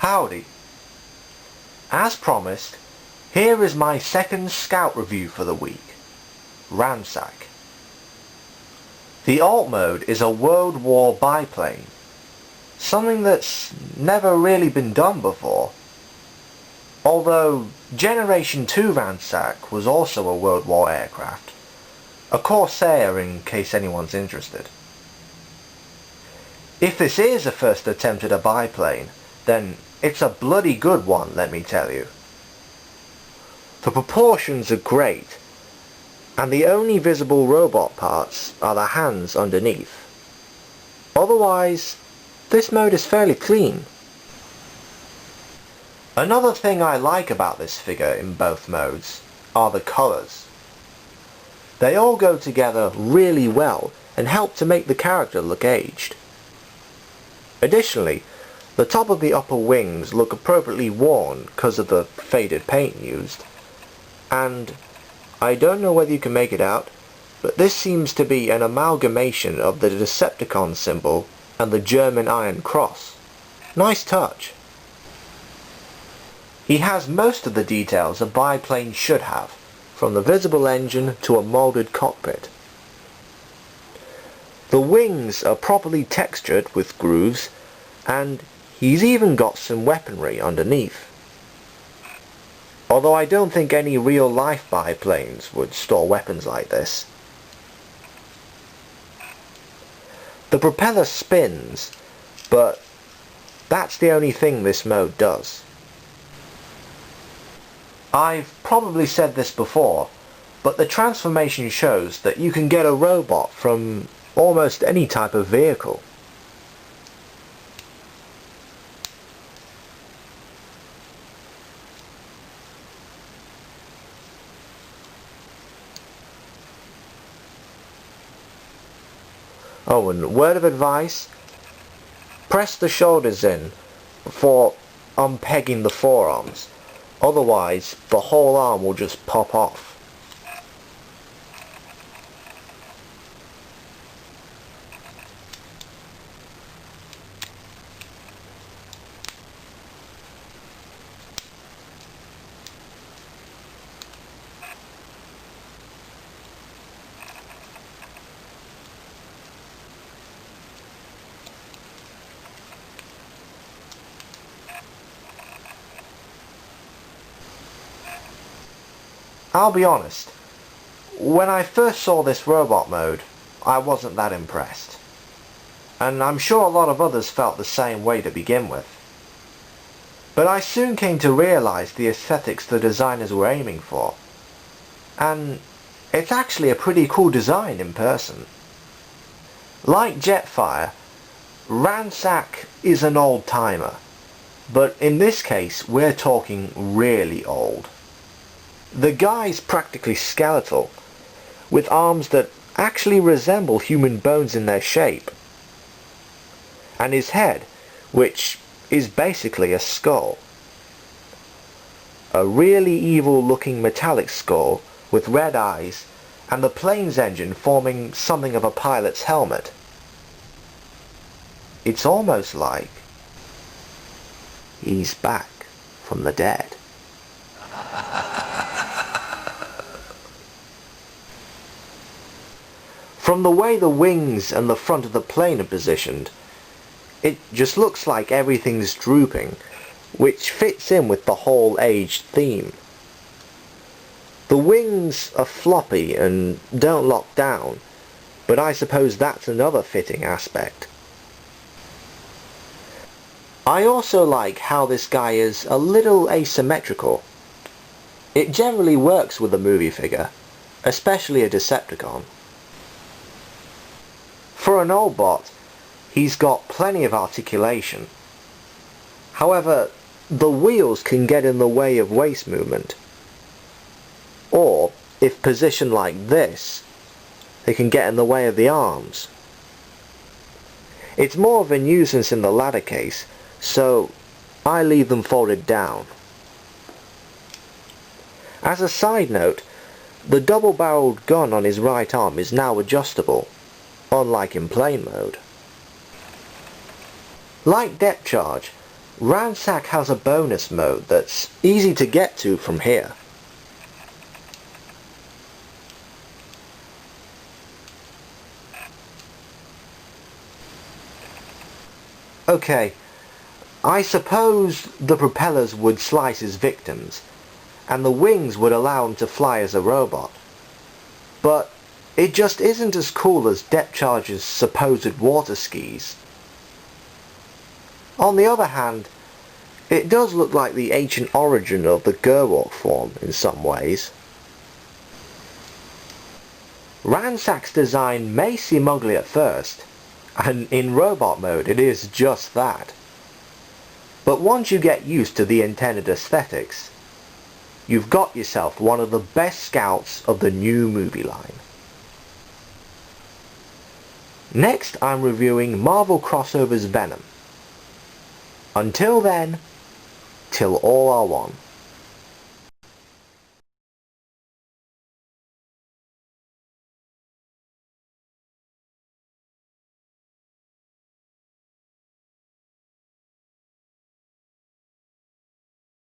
Howdy. As promised, here is my second scout review for the week, Ransack. The alt mode is a World War biplane, something that's never really been done before. Although Generation 2 Ransack was also a World War aircraft, a Corsair in case anyone's interested. If this is a first attempt at a biplane, then it's a bloody good one, let me tell you. The proportions are great, and the only visible robot parts are the hands underneath. Otherwise, this mode is fairly clean. Another thing I like about this figure in both modes are the colours. They all go together really well and help to make the character look aged. Additionally, the top of the upper wings look appropriately worn because of the faded paint used, and I don't know whether you can make it out, but this seems to be an amalgamation of the Decepticon symbol and the German Iron Cross. Nice touch. He has most of the details a biplane should have, from the visible engine to a moulded cockpit. The wings are properly textured with grooves, and he's even got some weaponry underneath. Although I don't think any real-life biplanes would store weapons like this. The propeller spins, but that's the only thing this mode does. I've probably said this before, but the transformation shows that you can get a robot from almost any type of vehicle. Oh, and word of advice, press the shoulders in before unpegging the forearms, otherwise the whole arm will just pop off. I'll be honest, when I first saw this robot mode, I wasn't that impressed. And I'm sure a lot of others felt the same way to begin with. But I soon came to realise the aesthetics the designers were aiming for. And it's actually a pretty cool design in person. Like Jetfire, Ransack is an old-timer, but in this case we're talking really old. The guy's practically skeletal, with arms that actually resemble human bones in their shape. And his head, which is basically a skull. A really evil looking metallic skull with red eyes, and the plane's engine forming something of a pilot's helmet. It's almost like he's back from the dead. From the way the wings and the front of the plane are positioned, it just looks like everything's drooping, which fits in with the whole aged theme. The wings are floppy and don't lock down, but I suppose that's another fitting aspect. I also like how this guy is a little asymmetrical. It generally works with a movie figure, especially a Decepticon. For an old bot, he's got plenty of articulation. However, the wheels can get in the way of waist movement. Or, if positioned like this, they can get in the way of the arms. It's more of a nuisance in the latter case, so I leave them folded down. As a side note, the double-barreled gun on his right arm is now adjustable, unlike in plane mode. Like depth charge, Ransack has a bonus mode that's easy to get to from here. Okay, I suppose the propellers would slice his victims, and the wings would allow him to fly as a robot. But it just isn't as cool as Depth Charge's supposed water skis. On the other hand, it does look like the ancient origin of the Gerwalk form in some ways. Ransack's design may seem ugly at first, and in robot mode it is just that. But once you get used to the intended aesthetics, you've got yourself one of the best scouts of the new movie line. Next I'm reviewing Marvel Crossover's Venom. Until then, till all are one.